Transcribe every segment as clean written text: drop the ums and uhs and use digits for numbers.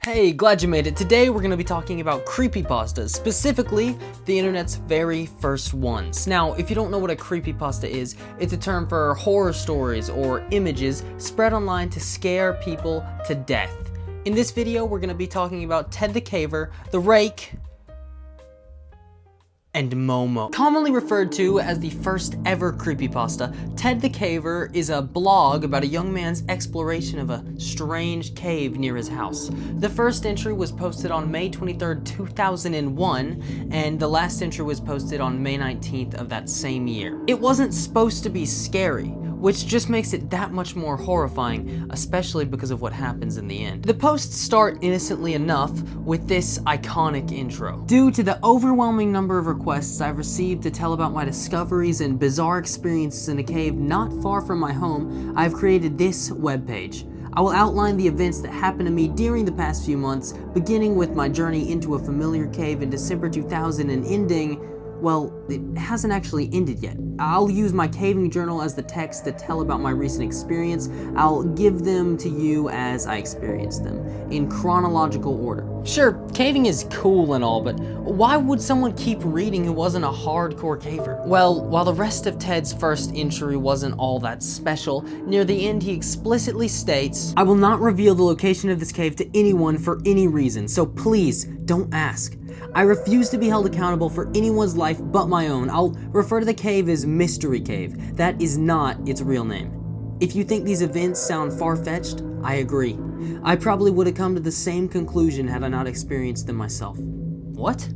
Hey, glad you made it. Today we're going to be talking about creepypastas, specifically the internet's very first ones. Now, if you don't know what a creepypasta is, it's a term for horror stories or images spread online to scare people to death. In this video, we're going to be talking about Ted the Caver, the Rake, and Momo. Commonly referred to as the first ever creepypasta, Ted the Caver is a blog about a young man's exploration of a strange cave near his house. The first entry was posted on May 23rd, 2001, and the last entry was posted on May 19th of that same year. It wasn't supposed to be scary, which just makes it that much more horrifying, especially because of what happens in the end. The posts start innocently enough with this iconic intro. Due to the overwhelming number of requests I've received to tell about my discoveries and bizarre experiences in a cave not far from my home, I've created this webpage. I will outline the events that happened to me during the past few months, beginning with my journey into a familiar cave in December 2000 and ending, well, it hasn't actually ended yet. I'll use my caving journal as the text to tell about my recent experience. I'll give them to you as I experience them, in chronological order. Sure, caving is cool and all, but why would someone keep reading who wasn't a hardcore caver? Well, while the rest of Ted's first entry wasn't all that special, near the end he explicitly states, "I will not reveal the location of this cave to anyone for any reason, so please don't ask. I refuse to be held accountable for anyone's life but my own. I'll refer to the cave as Mystery Cave. That is not its real name. If you think these events sound far-fetched, I agree. I probably would have come to the same conclusion had I not experienced them myself." What?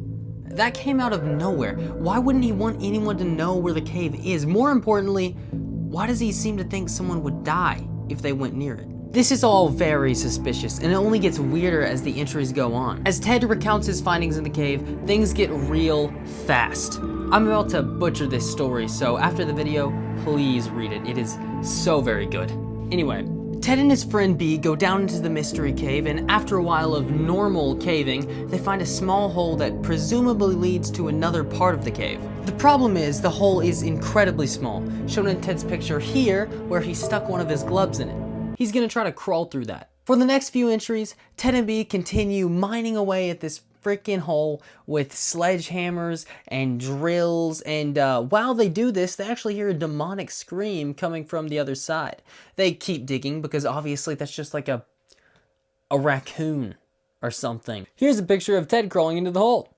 That came out of nowhere. Why wouldn't he want anyone to know where the cave is? More importantly, why does he seem to think someone would die if they went near it? This is all very suspicious, and it only gets weirder as the entries go on. As Ted recounts his findings in the cave, things get real fast. I'm about to butcher this story, so after the video, please read it. It is so very good. Anyway, Ted and his friend B go down into the mystery cave, and after a while of normal caving, they find a small hole that presumably leads to another part of the cave. The problem is, the hole is incredibly small, shown in Ted's picture here, where he stuck one of his gloves in it. He's gonna try to crawl through that. For the next few entries, Ted and B continue mining away at this freaking hole with sledgehammers and drills, and while they do this, they actually hear a demonic scream coming from the other side. They keep digging because obviously that's just like a raccoon or something. Here's a picture of Ted crawling into the hole.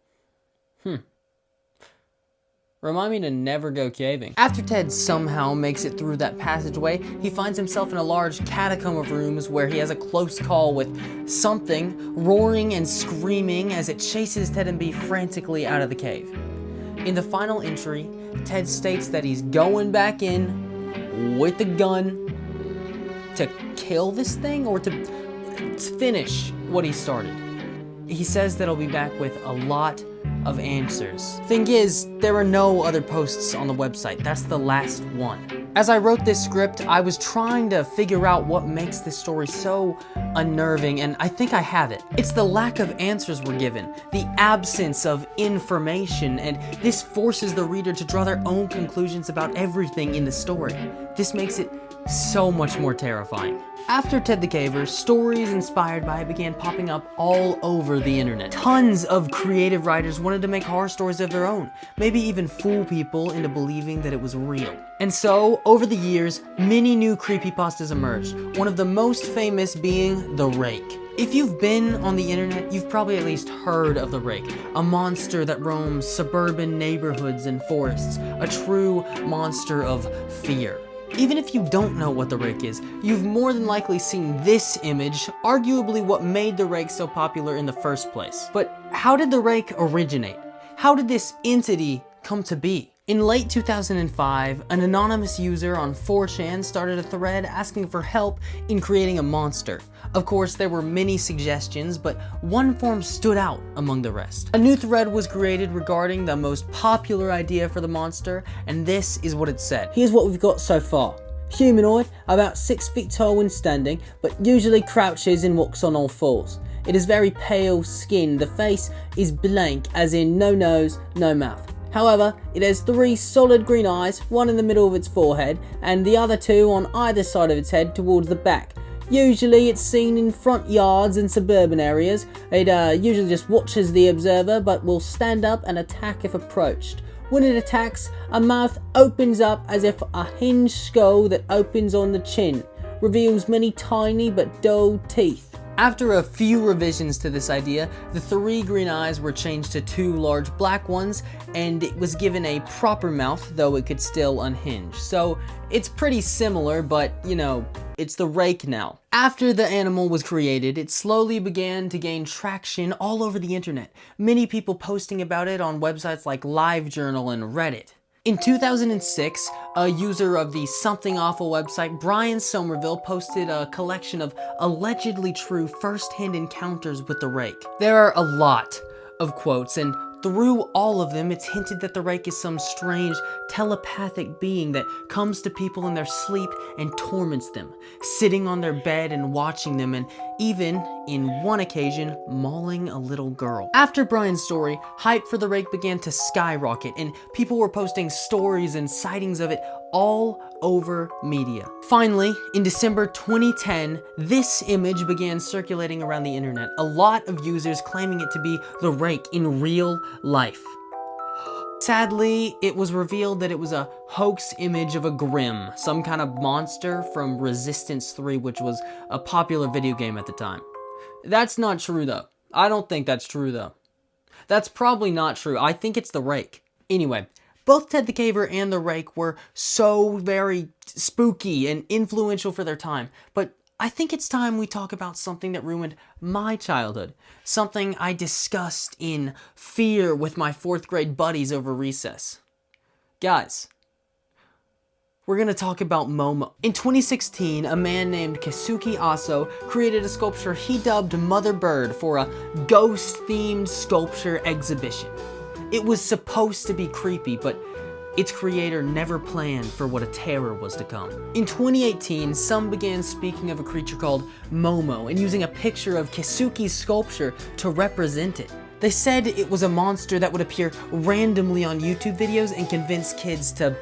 Remind me to never go caving. After Ted somehow makes it through that passageway, he finds himself in a large catacomb of rooms where he has a close call with something roaring and screaming as it chases Ted and B frantically out of the cave. In the final entry, Ted states that he's going back in with the gun to kill this thing or to finish what he started. He says that he'll be back with a lot of answers. Thing is, there are no other posts on the website. That's the last one. As I wrote this script, I was trying to figure out what makes this story so unnerving, and I think I have it. It's the lack of answers we're given, the absence of information, and this forces the reader to draw their own conclusions about everything in the story. This makes it so much more terrifying. After Ted the Caver, stories inspired by it began popping up all over the internet. Tons of creative writers wanted to make horror stories of their own, maybe even fool people into believing that it was real. And so, over the years, many new creepypastas emerged, one of the most famous being the Rake. If you've been on the internet, you've probably at least heard of the Rake, a monster that roams suburban neighborhoods and forests, a true monster of fear. Even if you don't know what the Rake is, you've more than likely seen this image, arguably what made the Rake so popular in the first place. But how did the Rake originate? How did this entity come to be? In late 2005, an anonymous user on 4chan started a thread asking for help in creating a monster. Of course, there were many suggestions, but one form stood out among the rest. A new thread was created regarding the most popular idea for the monster, and this is what it said. "Here's what we've got so far. Humanoid, about 6 feet tall when standing, but usually crouches and walks on all fours. It is very pale skin. The face is blank, as in no nose, no mouth. However, it has 3 solid green eyes, one in the middle of its forehead, and the other 2 on either side of its head towards the back. Usually it's seen in front yards in suburban areas. It usually just watches the observer, but will stand up and attack if approached. When it attacks, a mouth opens up as if a hinged skull that opens on the chin, reveals many tiny but dull teeth. After a few revisions to this idea, the 3 green eyes were changed to 2 large black ones, and it was given a proper mouth, though it could still unhinge. So it's pretty similar, but you know, it's the Rake now. After the animal was created, it slowly began to gain traction all over the internet, many people posting about it on websites like LiveJournal and Reddit. In 2006, a user of the Something Awful website, Brian Somerville, posted a collection of allegedly true first-hand encounters with the Rake. There are a lot of quotes, and through all of them, it's hinted that the Rake is some strange telepathic being that comes to people in their sleep and torments them, sitting on their bed and watching them, and even, in one occasion, mauling a little girl. After Brian's story, hype for the Rake began to skyrocket, and people were posting stories and sightings of it all over media. Finally, in December 2010, this image began circulating around the internet, a lot of users claiming it to be the Rake in real life. Sadly, it was revealed that it was a hoax image of a Grimm, some kind of monster from Resistance 3, which was a popular video game at the time. That's not true though. I don't think that's true though. That's probably not true. I think it's the Rake. Anyway, both Ted the Caver and the Rake were so very spooky and influential for their time, but I think it's time we talk about something that ruined my childhood. Something I discussed in fear with my 4th grade buddies over recess. Guys, we're gonna talk about Momo. In 2016, a man named Keisuke Aso created a sculpture he dubbed Mother Bird for a ghost-themed sculpture exhibition. It was supposed to be creepy, but its creator never planned for what a terror was to come. In 2018, some began speaking of a creature called Momo and using a picture of Keisuke's sculpture to represent it. They said it was a monster that would appear randomly on YouTube videos and convince kids to,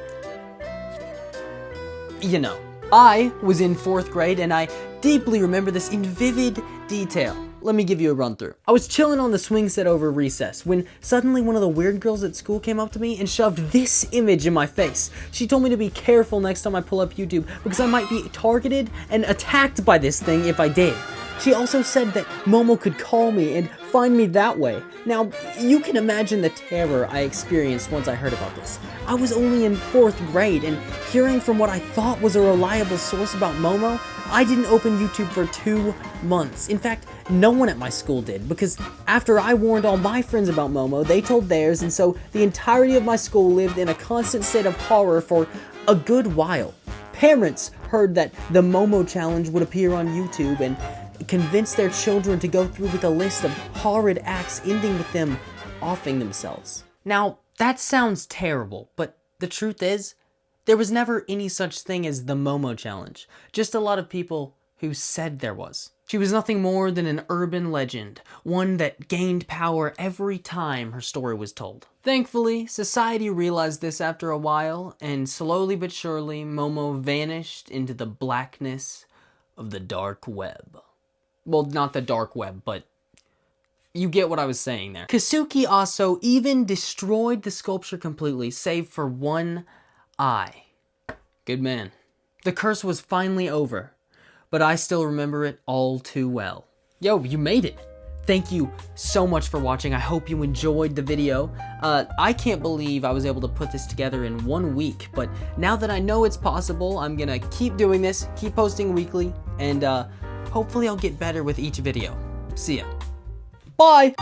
you know. I was in 4th grade and I deeply remember this in vivid detail. Let me give you a run through. I was chilling on the swing set over recess when suddenly one of the weird girls at school came up to me and shoved this image in my face. She told me to be careful next time I pull up YouTube because I might be targeted and attacked by this thing if I did. She also said that Momo could call me and find me that way. Now, you can imagine the terror I experienced once I heard about this. I was only in 4th grade, and hearing from what I thought was a reliable source about Momo, I didn't open YouTube for 2 months. In fact, no one at my school did, because after I warned all my friends about Momo, they told theirs, and so the entirety of my school lived in a constant state of horror for a good while. Parents heard that the Momo challenge would appear on YouTube and convinced their children to go through with a list of horrid acts ending with them offing themselves. Now, that sounds terrible, but the truth is, there was never any such thing as the Momo challenge. Just a lot of people who said there was. She was nothing more than an urban legend, one that gained power every time her story was told. Thankfully, society realized this after a while, and slowly but surely, Momo vanished into the blackness of the dark web. Well, not the dark web, but you get what I was saying there. Keisuke Aso even destroyed the sculpture completely, save for one eye. Good man. The curse was finally over, but I still remember it all too well. Yo, you made it. Thank you so much for watching. I hope you enjoyed the video. I can't believe I was able to put this together in 1 week, but now that I know it's possible, I'm gonna keep doing this, keep posting weekly, and hopefully I'll get better with each video. See ya. Bye!